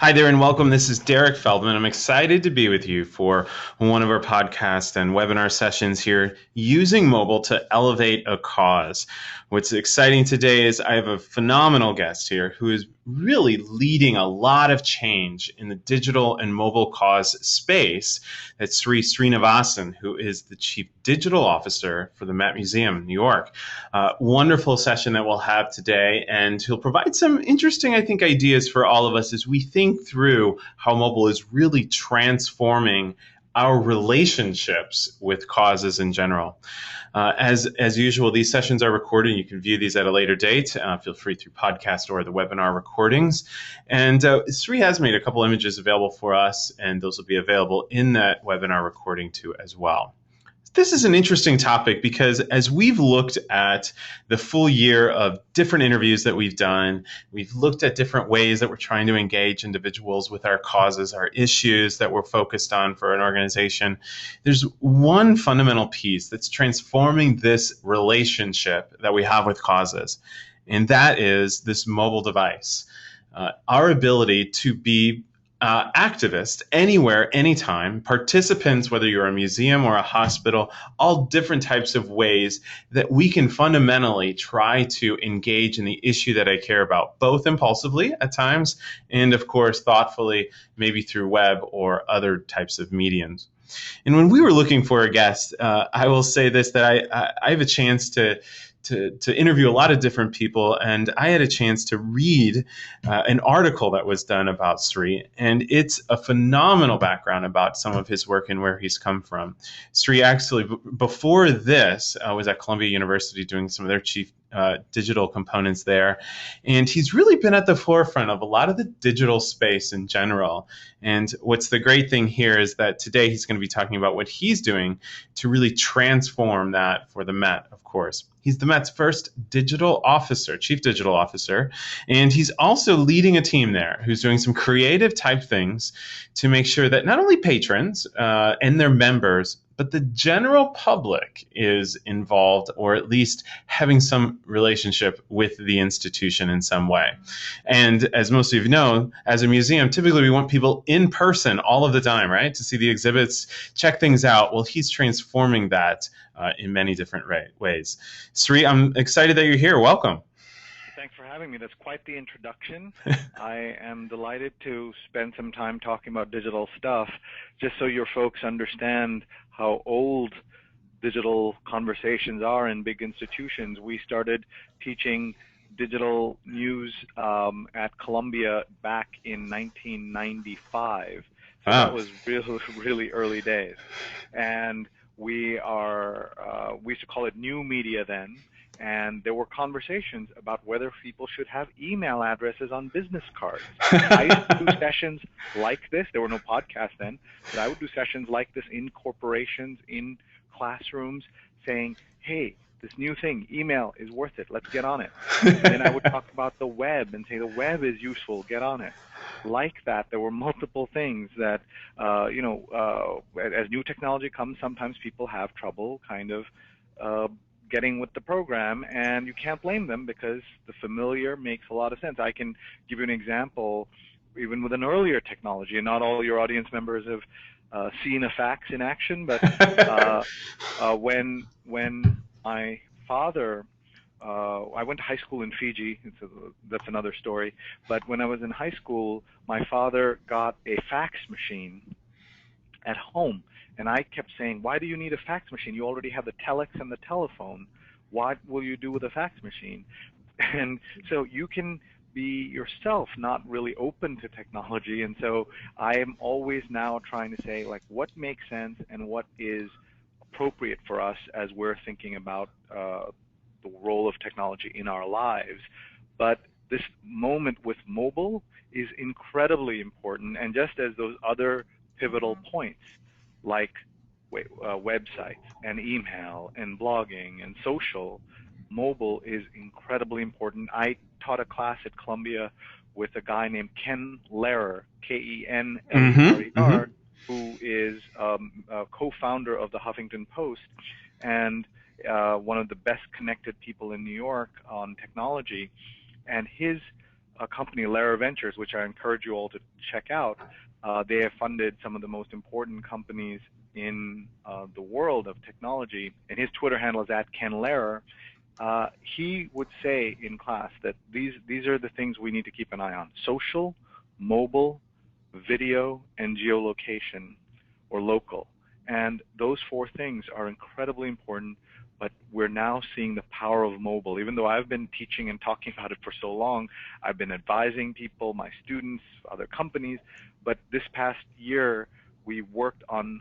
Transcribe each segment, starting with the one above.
Hi there and welcome. This is Derek Feldman. I'm excited to be with you for one of our podcast and webinar sessions here using mobile to elevate a cause. What's exciting today is I have a phenomenal guest here who is really leading a lot of change in the digital and mobile cause space. That's Sreenivasan, who is the Chief Digital Officer for the Met Museum, New York. Wonderful session that we'll have today, and he'll provide some interesting, I think, ideas for all of us as we think through how mobile is really transforming our relationships with causes in general. As usual, these sessions are recorded. You can view these at a later date. Feel free through podcast or the webinar recordings. And Sree has made a couple images available for us, and those will be available in that webinar recording too as well. This is an interesting topic because as we've looked at the full year of different interviews that we've done, we've looked at different ways that we're trying to engage individuals with our causes, our issues that we're focused on for an organization. There's one fundamental piece that's transforming this relationship that we have with causes, and that is this mobile device. Our ability to be activists anywhere, anytime, participants, whether you're a museum or a hospital, all different types of ways that we can fundamentally try to engage in the issue that I care about, both impulsively at times and, of course, thoughtfully, maybe through web or other types of mediums. And when we were looking for a guest, I will say this, that I have a chance to interview a lot of different people, and I had a chance to read an article that was done about Sree, and it's a phenomenal background about some of his work and where he's come from. Sree actually, before this, was at Columbia University doing some of their chief digital components there, and he's really been at the forefront of a lot of the digital space in general. And what's the great thing here is that today he's going to be talking about what he's doing to really transform that for the Met, of course. He's the Met's first digital officer, chief digital officer, and he's also leading a team there who's doing some creative type things to make sure that not only patrons and their members, but the general public is involved, or at least having some relationship with the institution in some way. And as most of you know, as a museum, typically we want people in person all of the time, right? To see the exhibits, check things out. Well, he's transforming that in many different ways. Sree, I'm excited that you're here. Welcome. Thanks for having me. That's quite the introduction. I am delighted to spend some time talking about digital stuff, just so your folks understand how old digital conversations are in big institutions. We started teaching digital news at Columbia back in 1995. So that Wow. was really, really early days. And we used to call it new media then. And there were conversations about whether people should have email addresses on business cards. I used to do sessions like this. There were no podcasts then, but I would do sessions like this in corporations, in classrooms, saying, hey, this new thing, email is worth it. Let's get on it. And then I would talk about the web and say the web is useful. Get on it. Like that, there were multiple things that, as new technology comes, sometimes people have trouble kind of getting with the program, and you can't blame them because the familiar makes a lot of sense. I can give you an example, even with an earlier technology, and not all your audience members have seen a fax in action, but when my father, I went to high school in Fiji, that's another story, but when I was in high school, my father got a fax machine at home. And I kept saying, why do you need a fax machine? You already have the telex and the telephone. What will you do with a fax machine? And so you can be yourself not really open to technology. And so I am always now trying to say, like, what makes sense and what is appropriate for us as we're thinking about the role of technology in our lives. But this moment with mobile is incredibly important. And just as those other pivotal points, like websites and email and blogging and social, mobile is incredibly important. I taught a class at Columbia with a guy named Ken Lehrer, Kenler, who is a co-founder of the Huffington Post and one of the best connected people in New York on technology. And his a company, Lara Ventures, which I encourage you all to check out. They have funded some of the most important companies in the world of technology, and his Twitter handle is @KenLehrer. He would say in class that these are the things we need to keep an eye on: social, mobile, video, and geolocation or local. And those four things are incredibly important, but we're now seeing the power of mobile. Even though I've been teaching and talking about it for so long, I've been advising people, my students, other companies, but this past year we worked on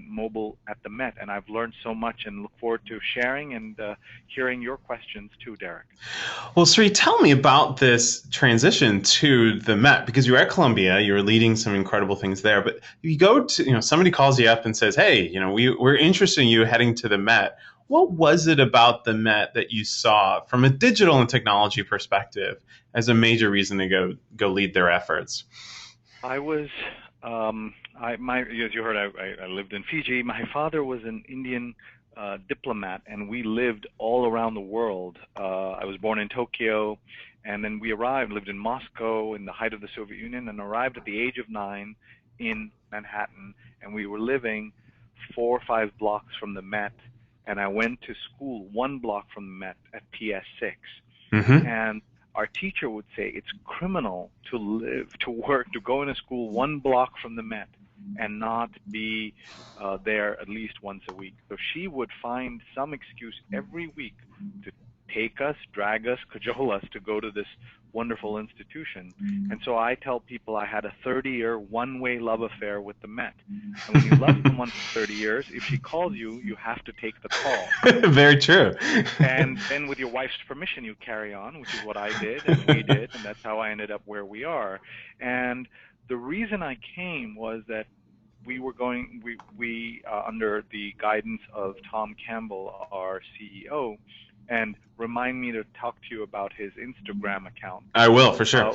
mobile at the Met, and I've learned so much and look forward to sharing and hearing your questions too, Derek. Well, Sree, tell me about this transition to the Met, because you're at Columbia, you're leading some incredible things there, but you go to, somebody calls you up and says, hey, we're interested in you heading to the Met. What was it about the Met that you saw from a digital and technology perspective as a major reason to go lead their efforts? I was, as you heard, I lived in Fiji. My father was an Indian diplomat, and we lived all around the world. I was born in Tokyo, and then we lived in Moscow in the height of the Soviet Union, and arrived at the age of 9 in Manhattan, and we were living 4 or 5 blocks from the Met, and I went to school 1 block from the Met at PS6. Mm-hmm. And our teacher would say it's criminal to live, to work, to go into school 1 block from the Met and not be there at least once a week. So she would find some excuse every week to take us, drag us, cajole us to go to this wonderful institution. And so I tell people I had a 30-year one-way love affair with the Met. And when you love someone for 30 years, if she calls you, you have to take the call. Very true. And then with your wife's permission, you carry on, which is what I did and we did, and that's how I ended up where we are. And the reason I came was that we were going, under the guidance of Tom Campbell, our CEO, and remind me to talk to you about his Instagram account. I will, for sure.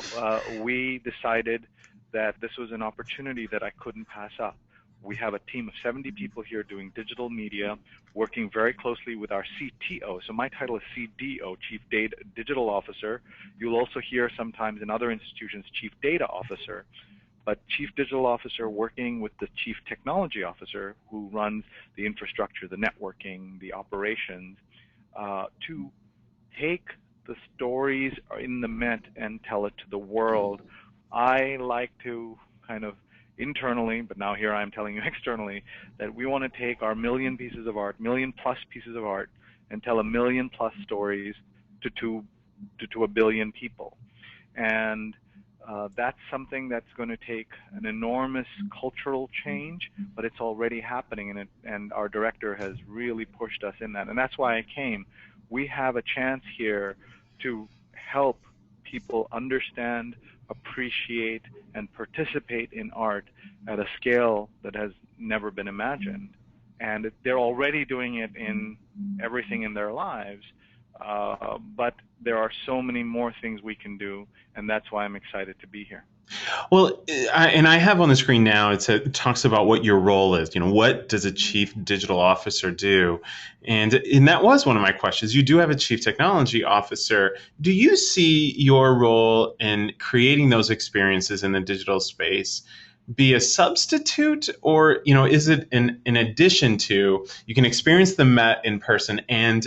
We decided that this was an opportunity that I couldn't pass up. We have a team of 70 people here doing digital media, working very closely with our CTO. So my title is CDO, Chief Digital Officer. You'll also hear sometimes in other institutions, Chief Data Officer. But Chief Digital Officer working with the Chief Technology Officer, who runs the infrastructure, the networking, the operations, to take the stories in the Met and tell it to the world. I like to kind of internally, but now here I'm telling you externally, that we want to take our million pieces of art, million plus pieces of art, and tell a million plus stories to 1 billion people. And that's something that's going to take an enormous cultural change, but it's already happening, and our director has really pushed us in that. And that's why I came. We have a chance here to help people understand, appreciate, and participate in art at a scale that has never been imagined. And they're already doing it in everything in their lives, but there are so many more things we can do, and that's why I'm excited to be here. Well, I have on the screen now, it talks about what your role is. What does a chief digital officer do? And that was one of my questions. You do have a chief technology officer. Do you see your role in creating those experiences in the digital space be a substitute, or is it in addition to, you can experience the Met in person and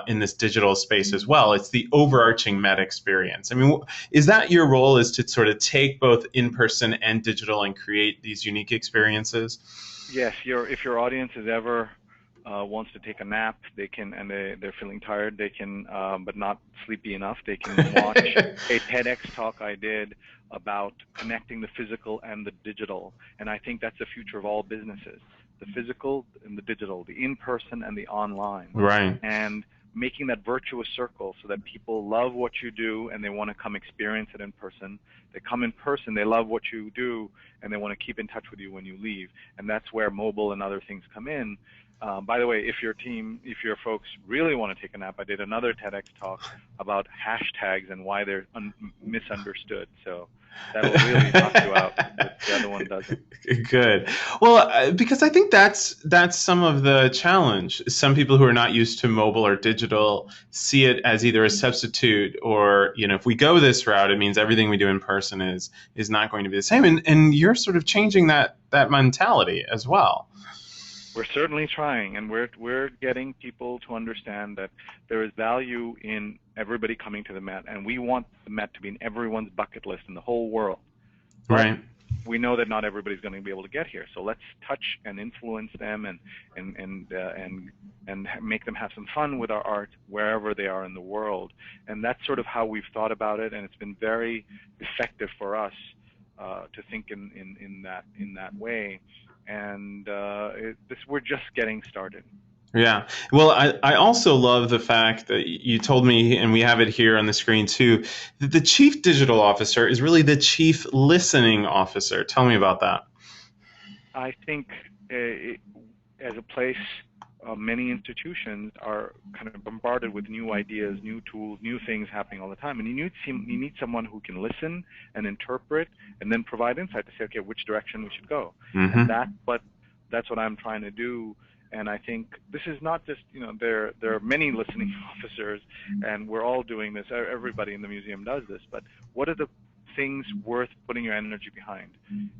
in this digital space as well? It's the overarching Met experience. I mean, is that your role, is to sort of take both in person and digital and create these unique experiences? Yes, if your audience is ever wants to take a nap, they can, and they're feeling tired, they can, but not sleepy enough, they can watch a TEDx talk I did about connecting the physical and the digital. And I think that's the future of all businesses: the physical and the digital, the in-person and the online. Right. And making that virtuous circle so that people love what you do and they want to come experience it in person. They come in person, they love what you do, and they want to keep in touch with you when you leave. And that's where mobile and other things come in. By the way, if your folks really want to take a nap, I did another TEDx talk about hashtags and why they're misunderstood. So that'll really knock you out if the other one doesn't. Good. Well, because I think that's some of the challenge. Some people who are not used to mobile or digital see it as either a substitute or, if we go this route, it means everything we do in person is not going to be the same. And you're sort of changing that mentality as well. We're certainly trying, and we're getting people to understand that there is value in everybody coming to the Met, and we want the Met to be in everyone's bucket list in the whole world. But Right. we know that not everybody's going to be able to get here, so let's touch and influence them, and make them have some fun with our art wherever they are in the world. And that's sort of how we've thought about it, and it's been very effective for us to think in that way. And we're just getting started. Yeah. Well, I also love the fact that you told me, and we have it here on the screen too, that the chief digital officer is really the chief listening officer. Tell me about that. I think as a place, many institutions are kind of bombarded with new ideas, new tools, new things happening all the time, and you need someone who can listen and interpret, and then provide insight to say, okay, which direction we should go, and Mm-hmm. that's what I'm trying to do. And I think this is not just, there are many listening officers, and we're all doing this. Everybody in the museum does this. But what are the things worth putting your energy behind?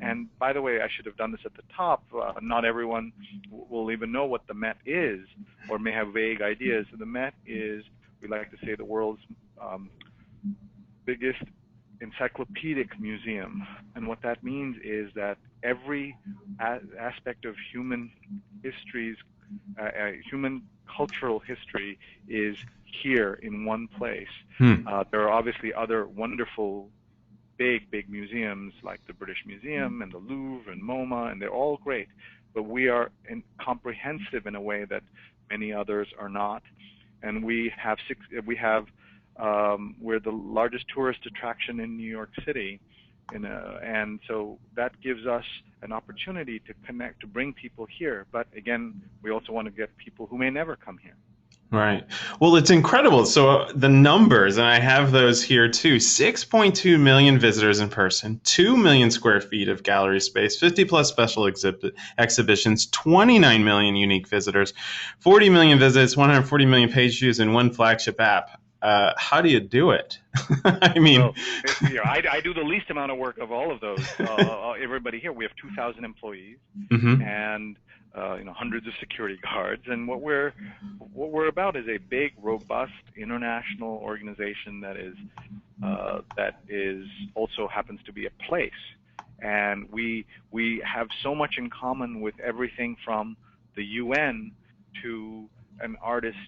And by the way, I should have done this at the top. Not everyone will even know what the Met is, or may have vague ideas. So the Met is, we like to say, the world's biggest encyclopedic museum. And what that means is that every aspect of human histories, human cultural history, is here in one place. Hmm. There are obviously other wonderful big museums like the British Museum and the Louvre and MoMA, and they're all great, but we are comprehensive in a way that many others are not. And we're the largest tourist attraction in New York City, and so that gives us an opportunity to connect, to bring people here. But again, we also want to get people who may never come here. Right. Well, it's incredible. So the numbers, and I have those here too: 6.2 million visitors in person, 2 million square feet of gallery space, 50 plus special exhibitions, 29 million unique visitors, 40 million visits, 140 million page views, and one flagship app. How do you do it? I mean, Well, I do the least amount of work of all of those. Everybody here, we have 2,000 employees, mhm. and hundreds of security guards. And what we're about is a big, robust international organization that is also happens to be a place. And we have so much in common with everything from the UN to an artist's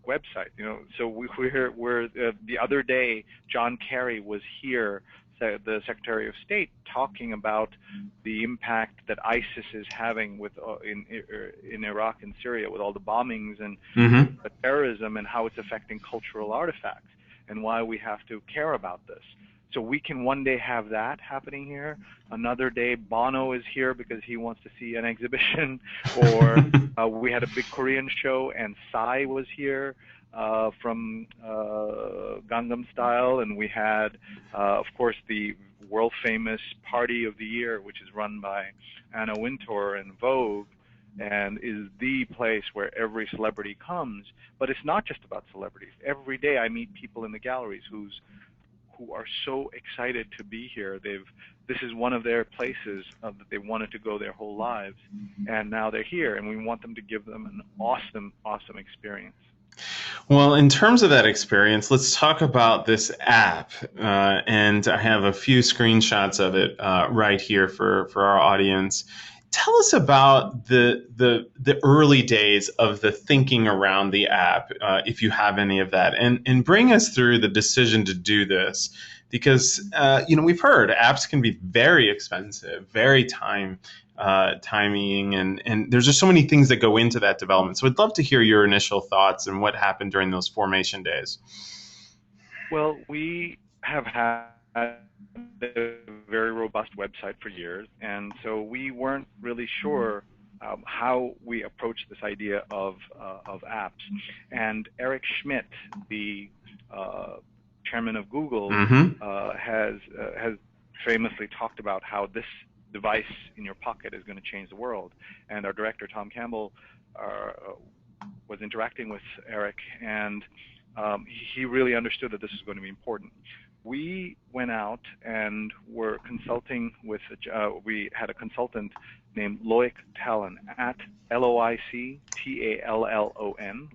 website. So we're the other day, John Kerry was here, the Secretary of State, talking about the impact that ISIS is having in Iraq and Syria, with all the bombings and Mhm. the terrorism, and how it's affecting cultural artifacts, and why we have to care about this. So we can one day have that happening here. Another day, Bono is here because he wants to see an exhibition. Or we had a big Korean show, and Psy was here from Gangnam Style. And we had, of course, the world famous Party of the Year, which is run by Anna Wintour and Vogue, and is the place where every celebrity comes. But it's not just about celebrities. Every day I meet people in the galleries who are so excited to be here. This is one of their places that they wanted to go their whole lives, and now they're here, and we want them to give them an awesome experience. Well, in terms of that experience, let's talk about this app. And I have a few screenshots of it right here for our audience. Tell us about the early days of the thinking around the app, if you have any of that, and bring us through the decision to do this, because we've heard apps can be very expensive, very timing, and there's just so many things that go into that development. So I'd love to hear your initial thoughts and what happened during those formation days. Well, we have had a very robust website for years, and so we weren't really sure how we approach this idea of apps. And Eric Schmidt, the chairman of Google, has famously talked about how this device in your pocket is going to change the world. And our director, Tom Campbell, was interacting with Eric, and he really understood that this was going to be important. We went out and were consulting with, we had a consultant named Loic Talon, at Loictallon,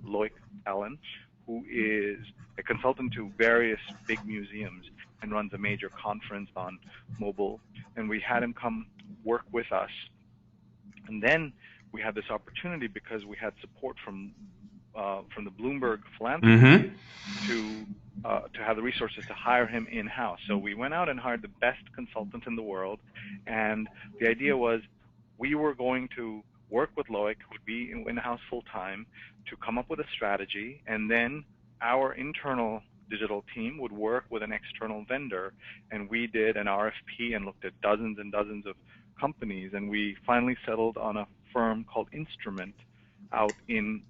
Loic Talon, who is a consultant to various big museums and runs a major conference on mobile. And we had him come work with us. And then we had this opportunity, because we had support from the Bloomberg philanthropy, to have the resources to hire him in-house. So we went out and hired the best consultant in the world, and the idea was we were going to work with Loic, who would be in-house full-time, to come up with a strategy, and then our internal digital team would work with an external vendor, and we did an RFP and looked at dozens and dozens of companies, and we finally settled on a firm called Instrument out in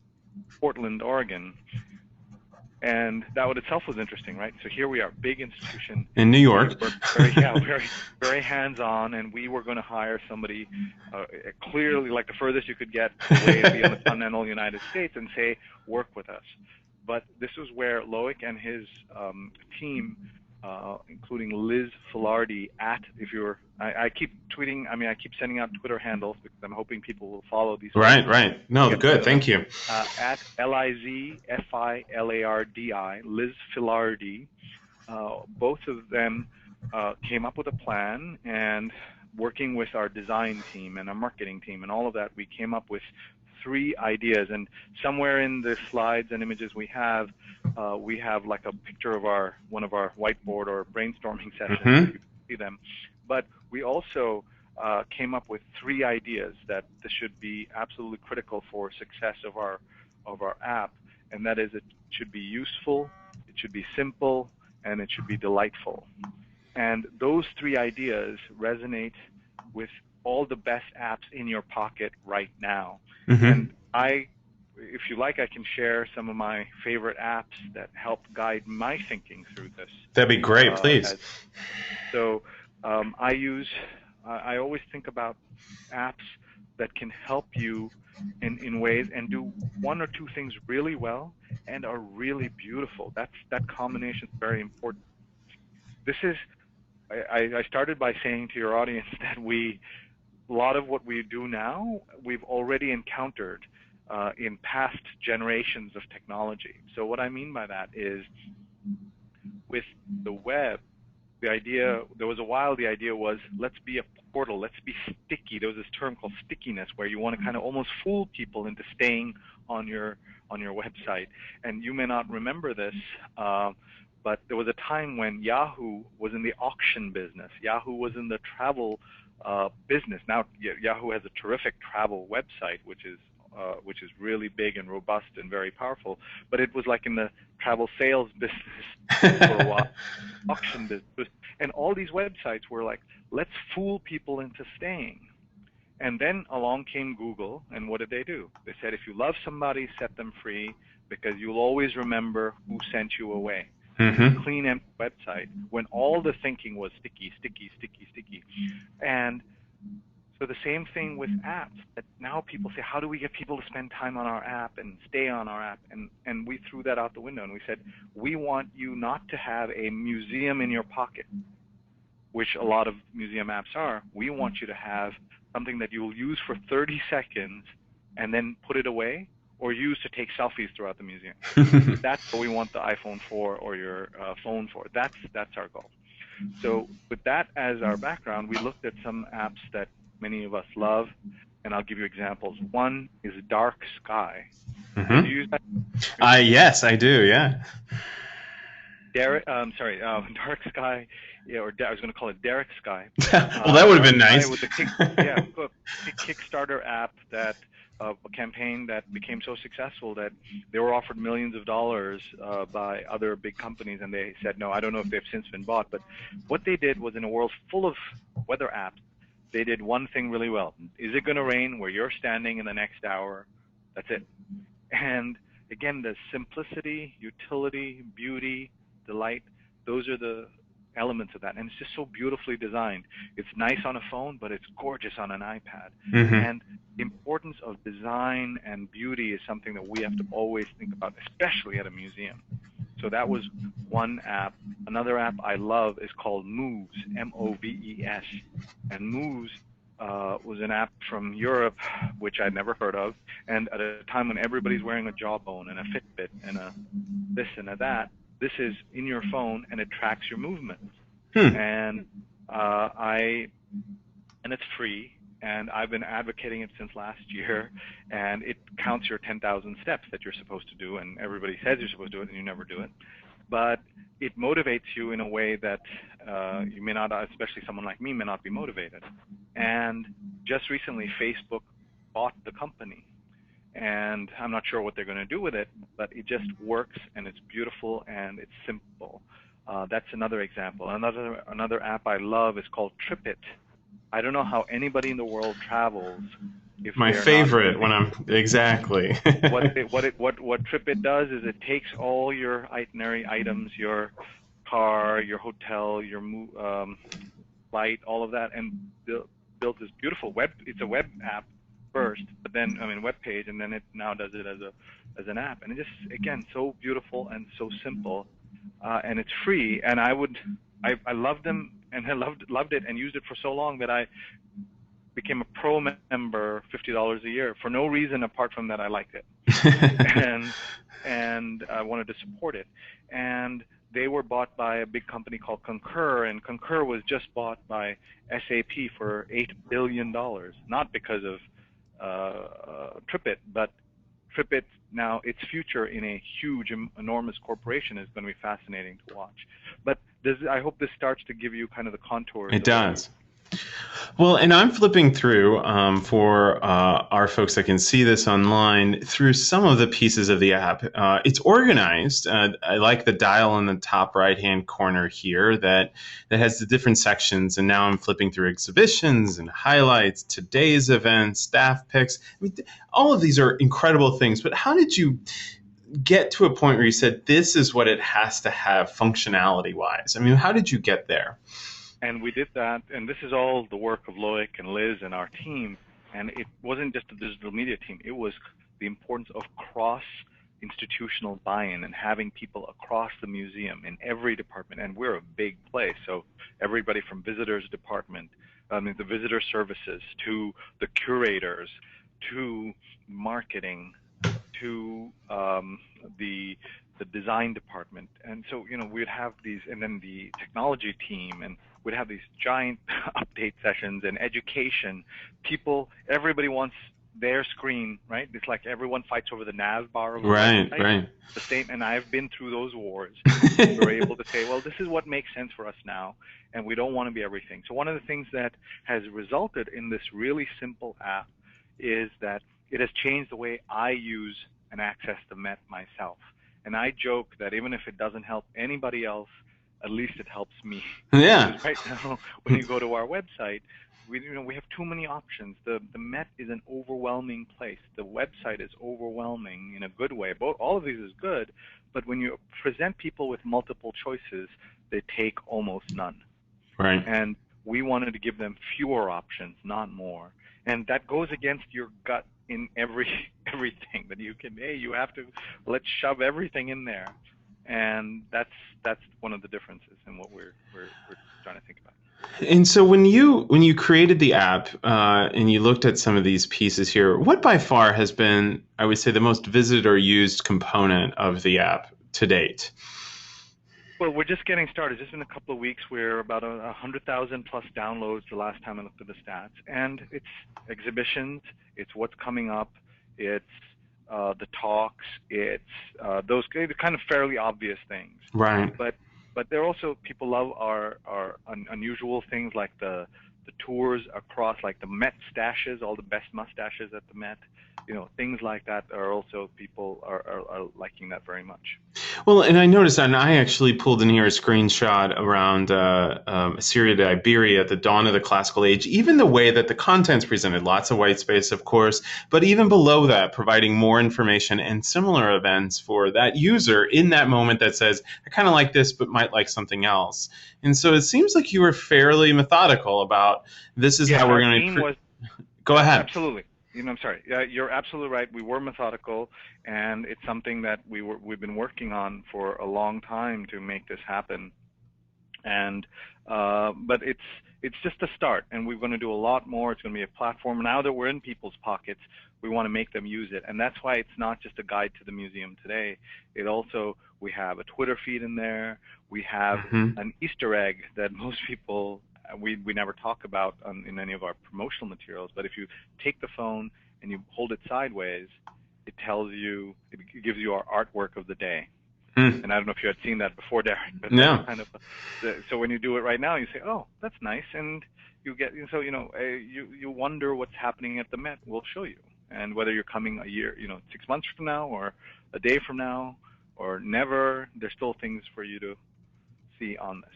Portland, Oregon. And that in itself was interesting, right? So here we are, big institution in New York. Very, very hands-on, and we were going to hire somebody clearly like the furthest you could get away beyond the continental United States, and say, work with us. But this was where Loic and his team, including Liz Filardi, I keep tweeting, I keep sending out Twitter handles because I'm hoping people will follow these. Right. No, good. Thank you. At LizFilardi, Liz Filardi. Both of them came up with a plan, and working with our design team and our marketing team and all of that, we came up with 3 ideas. And somewhere in the slides and images we have like a picture of one of our whiteboard or brainstorming sessions. You can see them. But we also came up with 3 ideas that this should be absolutely critical for success of our app, and that is, it should be useful, it should be simple, and it should be delightful. And those 3 ideas resonate with all the best apps in your pocket right now. And if you like, I can share some of my favorite apps that help guide my thinking through this. That'd be great, please. I always think about apps that can help you in ways and do 1 or 2 things really well and are really beautiful. That combination is very important. I started by saying to your audience that a lot of what we do now, we've already encountered in past generations of technology. So what I mean by that is, with the web, there was a while the idea was, let's be a portal, let's be sticky. There was this term called stickiness, where you want to kind of almost fool people into staying on your website. And you may not remember this, but there was a time when Yahoo was in the auction business. Yahoo was in the travel business. Now Yahoo has a terrific travel website, which is really big and robust and very powerful, but it was like in the travel sales business for a while, auction business. And all these websites were like, let's fool people into staying. And then along came Google, and what did they do? They said, if you love somebody, set them free, because you'll always remember who sent you away. Clean, empty website, when all the thinking was sticky. And so the same thing with apps, that now people say, how do we get people to spend time on our app and stay on our app? And we threw that out the window, and we said, we want you not to have a museum in your pocket, which a lot of museum apps are. We want you to have something that you'll use for 30 seconds and then put it away, or use to take selfies throughout the museum. That's what we want the iPhone for, or your phone for. That's our goal. So with that as our background, we looked at some apps that many of us love, and I'll give you examples. One is Dark Sky. Do you use that? Yes, I do. Yeah. Dark Sky, or I was going to call it Derek Sky. Well, that would have been nice. With the Kickstarter app that a campaign that became so successful that they were offered millions of dollars by other big companies, and they said no. I don't know if they've since been bought, but what they did was, in a world full of weather apps, they did one thing really well. Is it going to rain where you're standing in the next hour? That's it. And again, the simplicity, utility, beauty, delight, those are the elements of that. And it's just so beautifully designed. It's nice on a phone, but it's gorgeous on an iPad. Mm-hmm. And the importance of design and beauty is something that we have to always think about, especially at a museum. So that was one app. Another app I love is called Moves, Moves. And Moves was an app from Europe, which I'd never heard of. And at a time when everybody's wearing a Jawbone and a Fitbit and a this and a that, this is in your phone and it tracks your movements. Hmm. And and it's free. And I've been advocating it since last year, and it counts your 10,000 steps that you're supposed to do, and everybody says you're supposed to do it, and you never do it. But it motivates you in a way that you may not, especially someone like me, may not be motivated. And just recently, Facebook bought the company, and I'm not sure what they're going to do with it, but it just works, and it's beautiful, and it's simple. That's another example. Another app I love is called TripIt. I don't know how anybody in the world travels if My they're not favorite using when I'm exactly. what TripIt does is it takes all your itinerary items, your car, your hotel, your flight, all of that, and builds this beautiful web. It's a web app first, but then web page, and then it now does it as an app, and it just again so beautiful and so simple, and it's free. And I loved them, and I loved it and used it for so long that I became a pro member, $50 a year, for no reason apart from that I liked it, and I wanted to support it. And they were bought by a big company called Concur, and Concur was just bought by SAP for $8 billion, not because of TripIt, but TripIt now, its future in a huge, enormous corporation is going to be fascinating to watch. But I hope this starts to give you kind of the contours. It does. Well, and I'm flipping through for our folks that can see this online through some of the pieces of the app. It's organized. I like the dial in the top right-hand corner here that has the different sections. And now I'm flipping through exhibitions and highlights, today's events, staff picks. I mean, all of these are incredible things. But how did you get to a point where you said this is what it has to have functionality-wise? I mean, how did you get there? And we did that, and this is all the work of Loic and Liz and our team. And it wasn't just the digital media team. It was the importance of cross-institutional buy-in and having people across the museum in every department. And we're a big place, so everybody from visitors department, the visitor services, to the curators, to marketing, to the design department. And so, we'd have these, and then the technology team, and we'd have these giant update sessions and education. Everybody wants their screen, right? It's like everyone fights over the nav bar of the website. Right. The same, and I've been through those wars. We're able to say, well, this is what makes sense for us now, and we don't want to be everything. So one of the things that has resulted in this really simple app is that it has changed the way I use and access the Met myself. And I joke that even if it doesn't help anybody else, at least it helps me. Yeah. Because right now, when you go to our website, we have too many options. The Met is an overwhelming place. The website is overwhelming in a good way. All of these is good, but when you present people with multiple choices, they take almost none. Right. And we wanted to give them fewer options, not more. And that goes against your gut in everything that you have to, let's shove everything in there. And that's one of the differences in what we're trying to think about. And so when you created the app and you looked at some of these pieces here, what by far has been, I would say, the most visited or used component of the app to date? Well, we're just getting started. Just in a couple of weeks, we're about 100,000 plus downloads the last time I looked at the stats. And it's exhibitions, it's what's coming up, it's the talks, it's those kind of fairly obvious things. Right. But there are also, people love our unusual things like the tours across, like the Met stashes, all the best mustaches at the Met. Things like that are also, people are liking that very much. Well, and I noticed, and I actually pulled in here a screenshot around Assyria to Iberia at the dawn of the classical age. Even the way that the content's presented, lots of white space, of course, but even below that, providing more information and similar events for that user in that moment that says, I kind of like this, but might like something else. And so it seems like you were fairly methodical about this is Yeah, how we're our going team to. was Go ahead. absolutely. I'm sorry. You're absolutely right. We were methodical, and it's something that we've been working on for a long time to make this happen. And but it's just a start, and we're going to do a lot more. It's going to be a platform. Now that we're in people's pockets, we want to make them use it, and that's why it's not just a guide to the museum today. It also, we have a Twitter feed in there. We have Hmm. an Easter egg that most people, we never talk about in any of our promotional materials. But if you take the phone and you hold it sideways, it tells you, it gives you our artwork of the day. Hmm. And I don't know if you had seen that before, Derek, but that's No. kind of so when you do it right now, you say, "Oh, that's nice," and you get so you wonder what's happening at the Met. We'll show you, and whether you're coming a year, 6 months from now, or a day from now, or never, there's still things for you to see on this.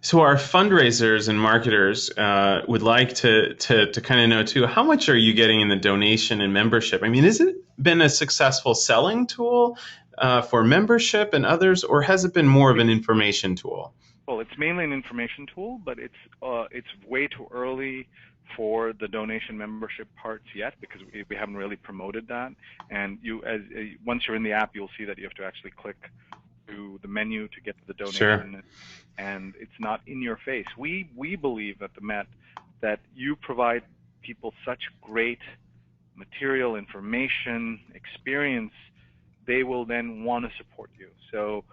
So our fundraisers and marketers would like to kind of know too, how much are you getting in the donation and membership? I mean, has it been a successful selling tool for membership and others, or has it been more of an information tool? Well, it's mainly an information tool, but it's way too early for the donation membership parts yet because we haven't really promoted that. And once you're in the app, you'll see that you have to actually click to the menu to get to the Sure. donation, and it's not in your face. We believe at the Met that you provide people such great material, information, experience, they will then want to support you. So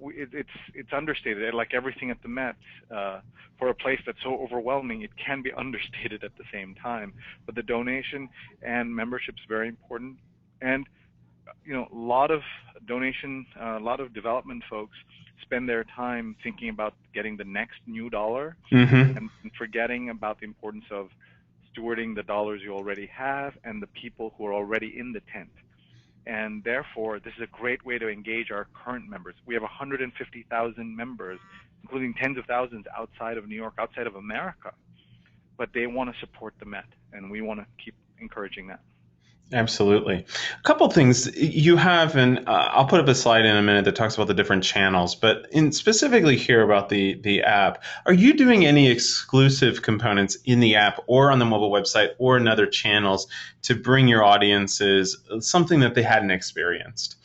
it's understated. Like everything at the Met, for a place that's so overwhelming, it can be understated at the same time. But the donation and membership is very important. And a lot of a lot of development folks spend their time thinking about getting the next new dollar Mm-hmm. and forgetting about the importance of stewarding the dollars you already have and the people who are already in the tent. And therefore, this is a great way to engage our current members. We have 150,000 members, including tens of thousands outside of New York, outside of America, but they want to support the Met, and we want to keep encouraging that. Absolutely. A couple things you have, and I'll put up a slide in a minute that talks about the different channels, but in specifically here about the app, are you doing any exclusive components in the app or on the mobile website or in other channels to bring your audiences something that they hadn't experienced?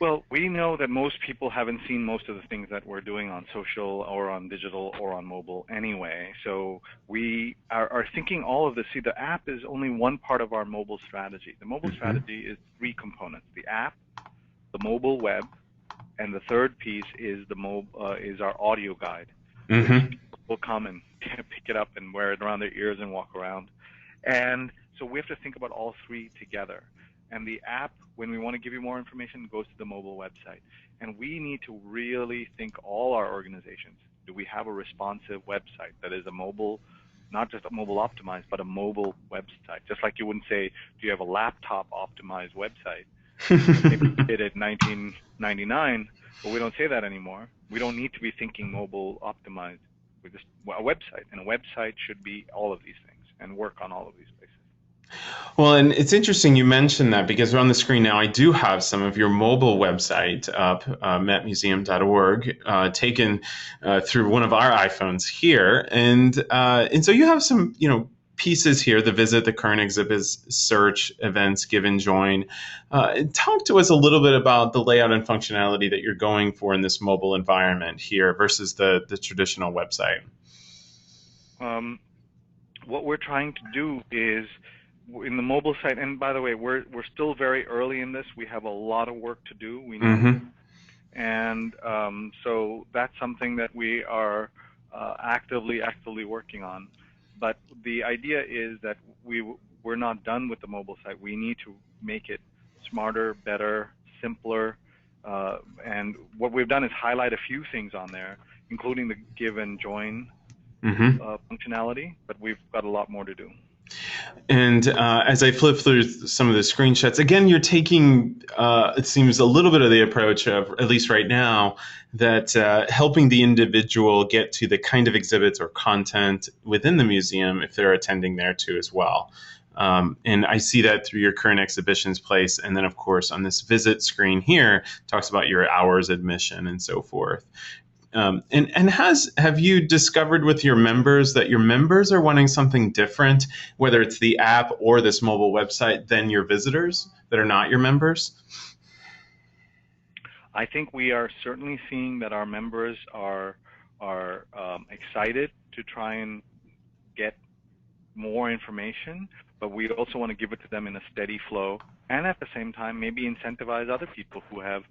Well, we know that most people haven't seen most of the things that we're doing on social or on digital or on mobile anyway. So we are thinking all of this. See, the app is only one part of our mobile strategy. The mobile Mm-hmm. strategy is three components: the app, the mobile web, and the third piece is is our audio guide, which Mm-hmm. people will come and pick it up and wear it around their ears and walk around. And so we have to think about all three together. And the app, when we want to give you more information, goes to the mobile website. And we need to really think, all our organizations, do we have a responsive website that is a mobile, not just a mobile optimized, but a mobile website? Just like you wouldn't say, do you have a laptop optimized website? Maybe we did it in 1999, but we don't say that anymore. We don't need to be thinking mobile optimized. We just a website, and a website should be all of these things and work on all of these places. Well, and it's interesting you mentioned that because on the screen now I do have some of your mobile website up, metmuseum.org, taken through one of our iPhones here, and so you have some pieces here: the visit, the current exhibits, search, events, give and join. Talk to us a little bit about the layout and functionality that you're going for in this mobile environment here versus the traditional website. Um, what we're trying to do is in the mobile site, and by the way, we're still very early in this. We have a lot of work to do. We know, Mm-hmm. and so that's something that we are actively working on. But the idea is that we're not done with the mobile site. We need to make it smarter, better, simpler. And what we've done is highlight a few things on there, including the give and join Mm-hmm. functionality, but we've got a lot more to do. And as I flip through some of the screenshots, again, you're taking, it seems, a little bit of the approach of, at least right now, that helping the individual get to the kind of exhibits or content within the museum if they're attending there too as well. And I see that through your current exhibitions place. And then, of course, on this visit screen here, talks about your hours admission and so forth. And have you discovered with your members that your members are wanting something different, whether it's the app or this mobile website, than your visitors that are not your members? I think we are certainly seeing that our members are excited to try and get more information, but we also want to give it to them in a steady flow, and at the same time maybe incentivize other people who have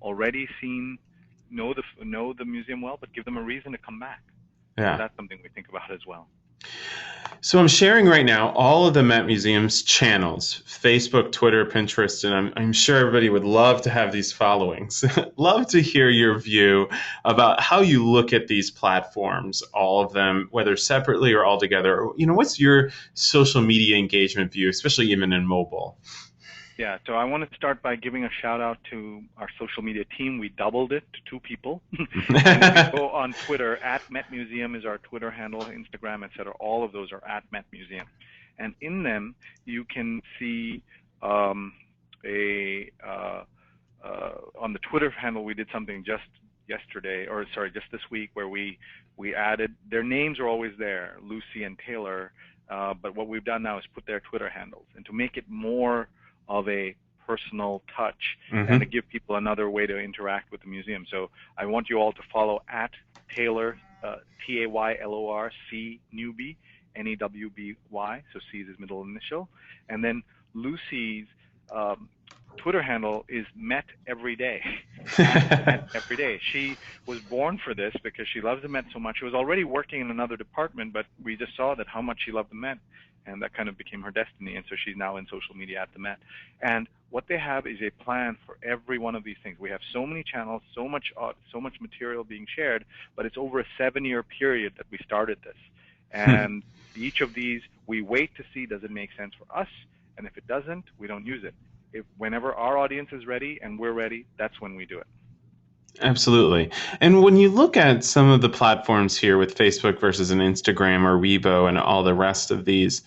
already know the museum well, but give them a reason to come back. So Yeah. that's something we think about as well. So I'm sharing right now all of the Met Museum's channels, Facebook, Twitter, Pinterest, and I'm sure everybody would love to have these followings. Love to hear your view about how you look at these platforms, all of them, whether separately or all together. What's your social media engagement view, especially even in mobile? Yeah, so I want to start by giving a shout out to our social media team. We doubled it to 2 people. And if you go on Twitter, at Met Museum is our Twitter handle, Instagram, etc. All of those are at Met Museum. And in them, you can see on the Twitter handle, we did something just this week, where we added, their names are always there, Lucy and Taylor, but what we've done now is put their Twitter handles, and to make it more of a personal touch, and to give people another way to interact with the museum. So I want you all to follow at Taylor, Taylor C Newby, Newby, so C is his middle initial, and then Lucy's Twitter handle is Met Every Day. Met Every Day. She was born for this because she loves the Met so much. She was already working in another department, but we just saw that how much she loved the Met, and that kind of became her destiny. And so she's now in social media at the Met. And what they have is a plan for every one of these things. We have so many channels, so much material being shared, but it's over a 7-year period that we started this. And each of these, we wait to see, does it make sense for us? And if it doesn't, we don't use it. Whenever our audience is ready and we're ready, that's when we do it. Absolutely. And when you look at some of the platforms here with Facebook versus an Instagram or Weibo and all the rest of these,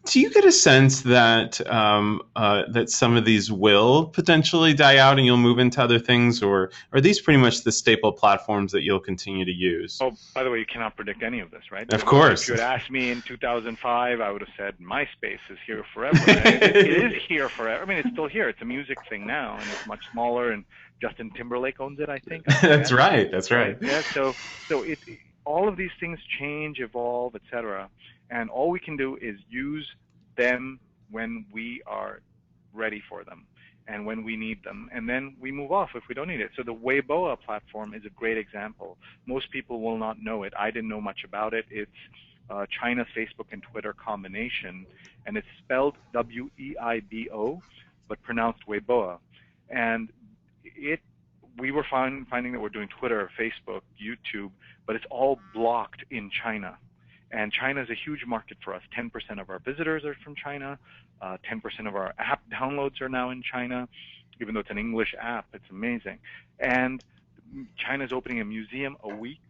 do you get a sense that that some of these will potentially die out and you'll move into other things, or are these pretty much the staple platforms that you'll continue to use? Oh, by the way, you cannot predict any of this, right? Of course. If you had asked me in 2005, I would have said MySpace is here forever. It is here forever. I mean, it's still here. It's a music thing now, and it's much smaller, and Justin Timberlake owns it, I think. That's right. That's right. Yeah. So all of these things change, evolve, etc. And all we can do is use them when we are ready for them and when we need them, and then we move off if we don't need it. So the Weibo platform is a great example. Most people will not know it. I didn't know much about it. It's China's Facebook and Twitter combination, and it's spelled Weibo, but pronounced Weibo. And we were finding that we're doing Twitter, Facebook, YouTube, but it's all blocked in China. And China is a huge market for us. 10% of our visitors are from China. 10% of our app downloads are now in China, even though it's an English app. It's amazing. And China's opening a museum a week,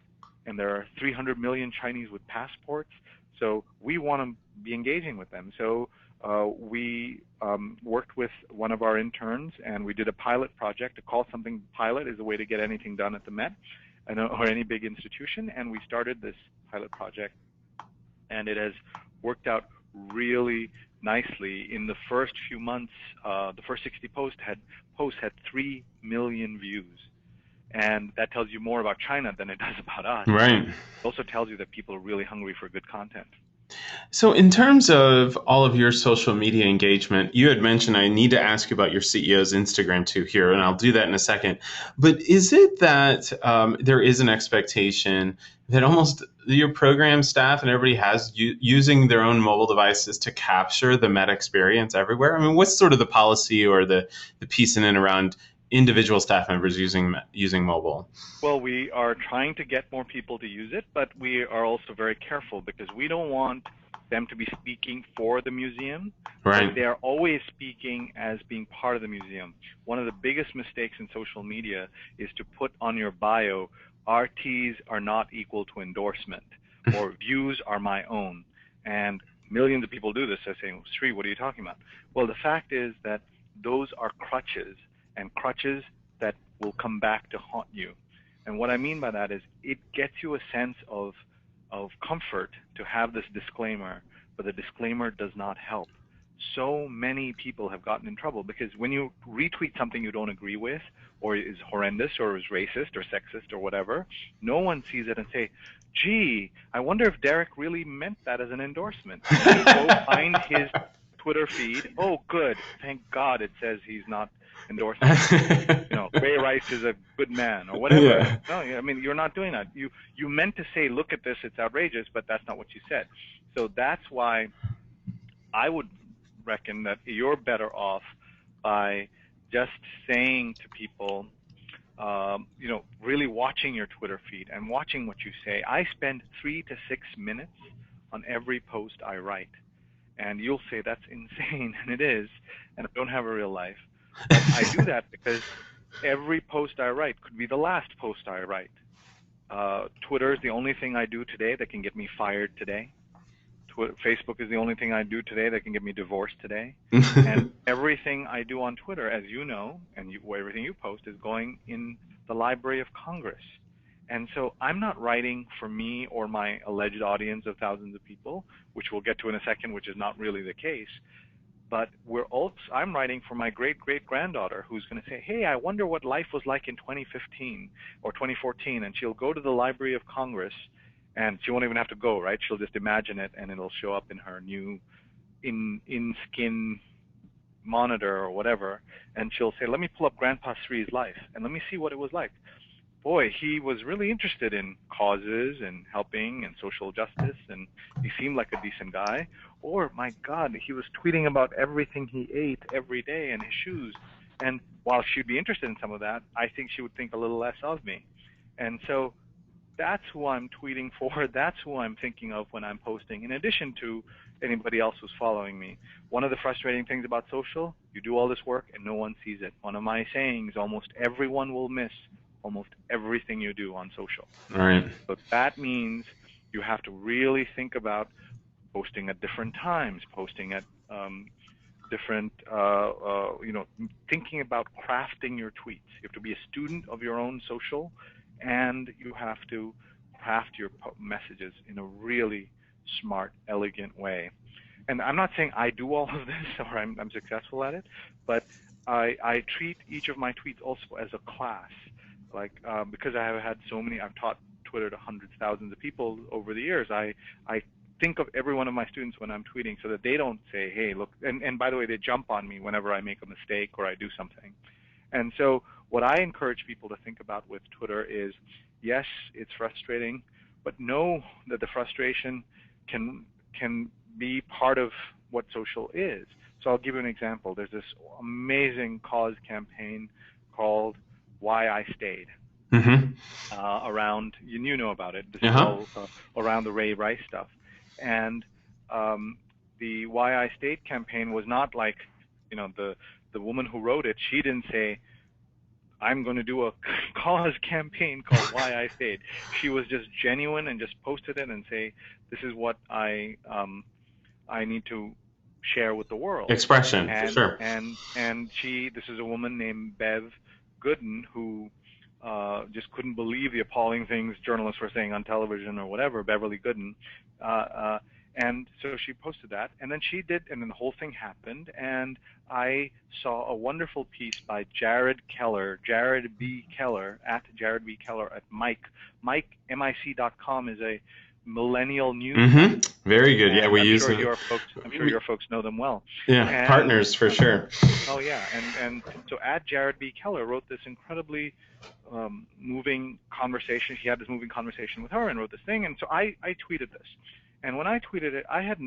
and there are 300 million Chinese with passports. So we want to be engaging with them. So we worked with one of our interns, and we did a pilot project. To call something pilot is a way to get anything done at the Met or any big institution. And we started this pilot project, and it has worked out really nicely. In the first few months, the first 60 posts had 3 million views. And that tells you more about China than it does about us. Right. It also tells you that people are really hungry for good content. So in terms of all of your social media engagement, you had mentioned, I need to ask you about your CEO's Instagram too here, and I'll do that in a second. But is it that there is an expectation that almost your program staff and everybody has using their own mobile devices to capture the Met experience everywhere? I mean, what's sort of the policy or the piece in and around individual staff members using mobile? Well, we are trying to get more people to use it, but we are also very careful because we don't want them to be speaking for the museum, Right. but they're always speaking as being part of the museum. One of the biggest mistakes in social media is to put on your bio, RTs are not equal to endorsement, or views are my own. And millions of people do this. They're saying, Sree, what are you talking about? Well, the fact is that those are crutches, and crutches that will come back to haunt you. And what I mean by that is it gets you a sense of comfort to have this disclaimer, but the disclaimer does not help. So many people have gotten in trouble because when you retweet something you don't agree with, or is horrendous, or is racist, or sexist, or whatever, no one sees it and say, gee, I wonder if Derek really meant that as an endorsement. And you go find his Twitter feed. Oh, good. Thank God it says he's not endorsing, Ray Rice is a good man, or whatever. Yeah. No, I mean, you're not doing that. You meant to say, look at this, it's outrageous, but that's not what you said. So that's why I would reckon that you're better off by just saying to people, really watching your Twitter feed and watching what you say. I spend 3 to 6 minutes on every post I write. And you'll say that's insane, and it is, and I don't have a real life. But I do that because every post I write could be the last post I write. Twitter is the only thing I do today that can get me fired today. Facebook is the only thing I do today that can get me divorced today. And everything I do on Twitter, as you know, and everything you post is going in the Library of Congress. And so I'm not writing for me or my alleged audience of thousands of people, which we'll get to in a second, which is not really the case. But I'm writing for my great-great-granddaughter who's going to say, hey, I wonder what life was like in 2015 or 2014. And she'll go to the Library of Congress, and she won't even have to go, right? She'll just imagine it, and it'll show up in her new in-skin monitor or whatever. And she'll say, let me pull up Grandpa Sree's life, and let me see what it was like. Boy, he was really interested in causes and helping and social justice, and he seemed like a decent guy. Or, my God, he was tweeting about everything he ate every day and his shoes. And while she'd be interested in some of that, I think she would think a little less of me. And so that's who I'm tweeting for. That's who I'm thinking of when I'm posting, in addition to anybody else who's following me. One of the frustrating things about social, you do all this work and no one sees it. One of my sayings, almost everyone will miss almost everything you do on social. Right. So that means you have to really think about posting at different times, posting at different, thinking about crafting your tweets. You have to be a student of your own social, and you have to craft your messages in a really smart, elegant way. And I'm not saying I do all of this or I'm successful at it, but I treat each of my tweets also as a class. Because I have had so many, I've taught Twitter to hundreds, thousands of people over the years. I think of every one of my students when I'm tweeting so that they don't say, hey, look, and by the way, they jump on me whenever I make a mistake or I do something. And so what I encourage people to think about with Twitter is, yes, it's frustrating, but know that the frustration can be part of what social is. So I'll give you an example. There's this amazing cause campaign called Why I Stayed. Around, you know about it. This is all around the Ray Rice stuff. And the Why I Stayed campaign was not like, the woman who wrote it, she didn't say, I'm going to do a cause campaign called Why I Stayed. She was just genuine and just posted it and say, this is what I need to share with the world. Expression, for sure. And this is a woman named Bev Gooden who just couldn't believe the appalling things journalists were saying on television or whatever, Beverly Gooden. And so she posted that, and then she did, and then the whole thing happened, and I saw a wonderful piece by Jared B. Keller, at Mike. MIC.com is a millennial news site. Very good. Yeah, we use them. I'm sure your folks know them well. Yeah, partners for sure. Oh yeah, and so at Jared B. Keller wrote this incredibly moving conversation. He had this moving conversation with her and wrote this thing, and so I tweeted this. And when I tweeted it, I had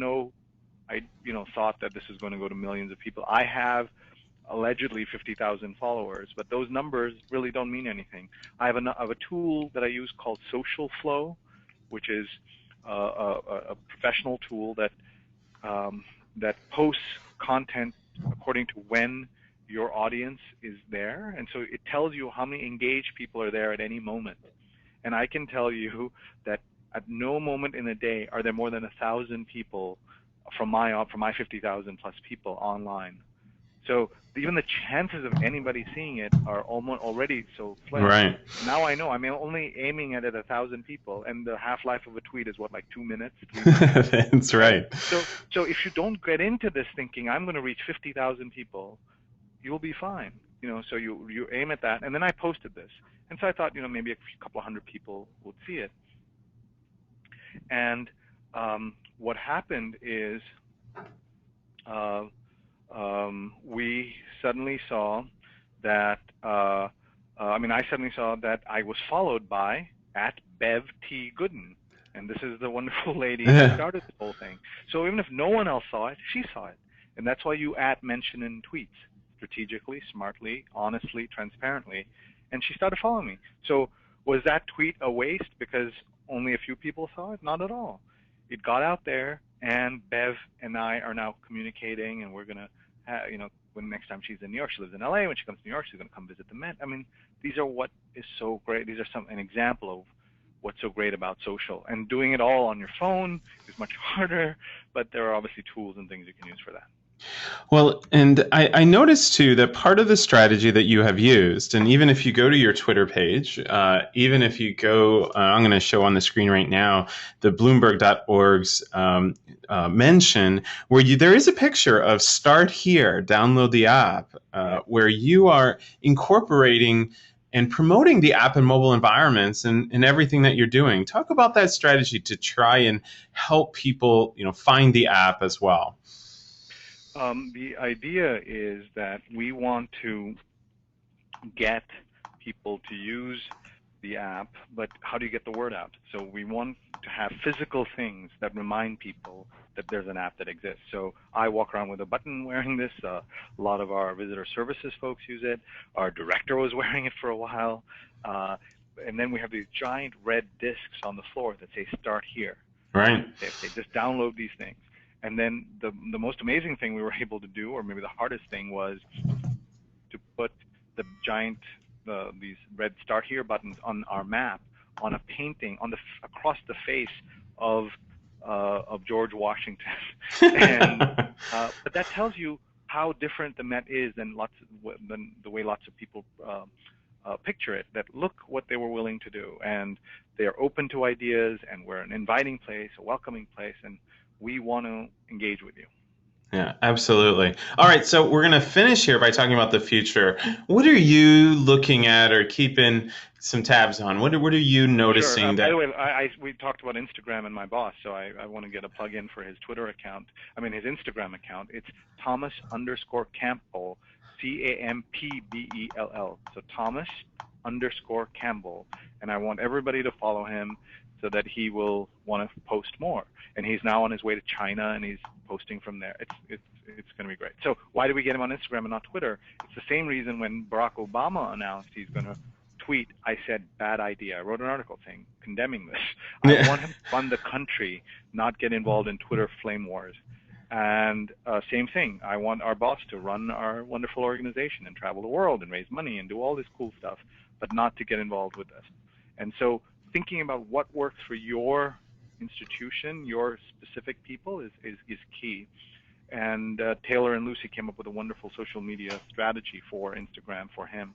thought that this is going to go to millions of people. I have allegedly 50,000 followers, but those numbers really don't mean anything. I have a tool that I use called Social Flow, which is a professional tool that that posts content according to when your audience is there, and so it tells you how many engaged people are there at any moment. And I can tell you that at no moment in a day are there more than 1,000 people from my 50,000 plus people online. So even the chances of anybody seeing it are almost already so slim. Right. Now I know I'm only aiming at 1,000 people, and the half-life of a tweet is what, like 2 minutes, 3 minutes, That's right? right. So if you don't get into this thinking I'm going to reach 50,000 people, you'll be fine. So you aim at that, and then I posted this, and so I thought, maybe a couple hundred people would see it, and what happened is we suddenly saw that. I suddenly saw that I was followed by at Bev T Gooden, and this is the wonderful lady who started this whole thing. So even if no one else saw it, she saw it, and that's why you mention in tweets strategically, smartly, honestly, transparently, and she started following me. So was that tweet a waste because only a few people saw it? Not at all. It got out there, and Bev and I are now communicating, and we're gonna, when next time she's in New York, she lives in LA. When she comes to New York, she's gonna come visit the Met. These are what is so great. These are an example of what's so great about social. And doing it all on your phone is much harder, but there are obviously tools and things you can use for that. Well, and I noticed too that part of the strategy that you have used, and even if you go to your Twitter page, even if you go, I'm going to show on the screen right now, the Bloomberg.org's mention, where there is a picture of Start Here, download the app, where you are incorporating and promoting the app in mobile environments and everything that you're doing. Talk about that strategy to try and help people, find the app as well. The idea is that we want to get people to use the app, but how do you get the word out? So we want to have physical things that remind people that there's an app that exists. So I walk around with a button wearing this. A lot of our visitor services folks use it. Our director was wearing it for a while. And then we have these giant red discs on the floor that say Start Here. Right. They just download these things. And then the most amazing thing we were able to do, or maybe the hardest thing, was to put the giant these red Start Here buttons on our map on a painting across the face of George Washington. And but that tells you how different the Met is than the way lots of people picture it. That look what they were willing to do, and they are open to ideas, and we're an inviting place, a welcoming place, and we want to engage with you. Yeah, absolutely. All right, so we're going to finish here by talking about the future. What are you looking at or keeping some tabs on? What are you noticing? Sure. By the way, we talked about Instagram and my boss, so I want to get a plug-in for his Twitter account. His Instagram account. It's Thomas_Campbell, Campbell. So Thomas_Campbell, and I want everybody to follow him so that he will want to post more. And he's now on his way to China, and he's posting from there. It's going to be great. So why do we get him on Instagram and not Twitter? It's the same reason when Barack Obama announced he's going to tweet, I said, bad idea. I wrote an article saying, condemning this. I want him to fund the country, not get involved in Twitter flame wars. And same thing, I want our boss to run our wonderful organization and travel the world and raise money and do all this cool stuff, but not to get involved with this. And so thinking about what works for your institution, your specific people is key. And Taylor and Lucy came up with a wonderful social media strategy for Instagram for him.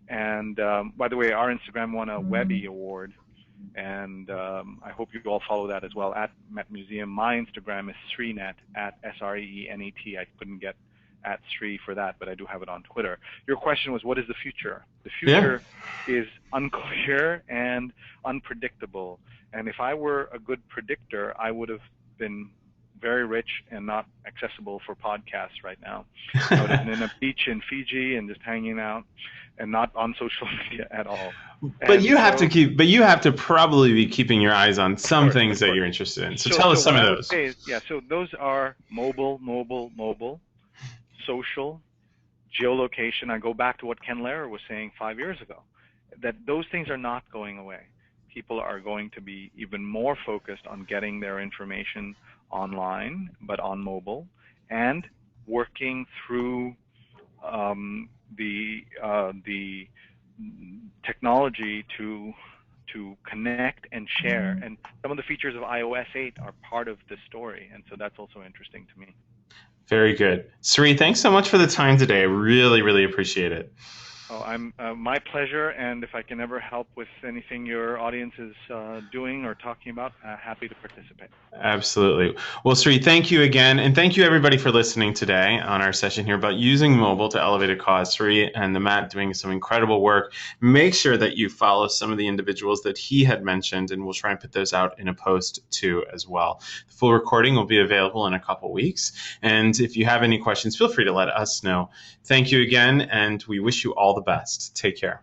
And by the way, our Instagram won a Webby Award, and I hope you all follow that as well, at Met Museum. My Instagram is Sreenet, at Sreenet. I couldn't get at Sree for that, but I do have it on Twitter. Your question was, what is the future? The future is unclear and unpredictable. And if I were a good predictor, I would have been very rich and not accessible for podcasts right now. I would have been in a beach in Fiji and just hanging out and not on social media at all. But you have to probably be keeping your eyes on some things that you're interested in. So tell us some of those. So those are mobile, social, geolocation. I go back to what Ken Lehrer was saying 5 years ago, that those things are not going away. People are going to be even more focused on getting their information online, but on mobile, and working through the technology to connect and share. And some of the features of iOS 8 are part of this story, and so that's also interesting to me. Very good. Sree, thanks so much for the time today. I really, really appreciate it. Oh, I'm my pleasure. And if I can ever help with anything your audience is doing or talking about, happy to participate. Absolutely. Well, Sree, thank you again. And thank you, everybody, for listening today on our session here about using mobile to elevate a cause. Sree and the Matt doing some incredible work. Make sure that you follow some of the individuals that he had mentioned, and we'll try and put those out in a post too as well. The full recording will be available in a couple weeks. And if you have any questions, feel free to let us know. Thank you again, and we wish you all the best. Take care.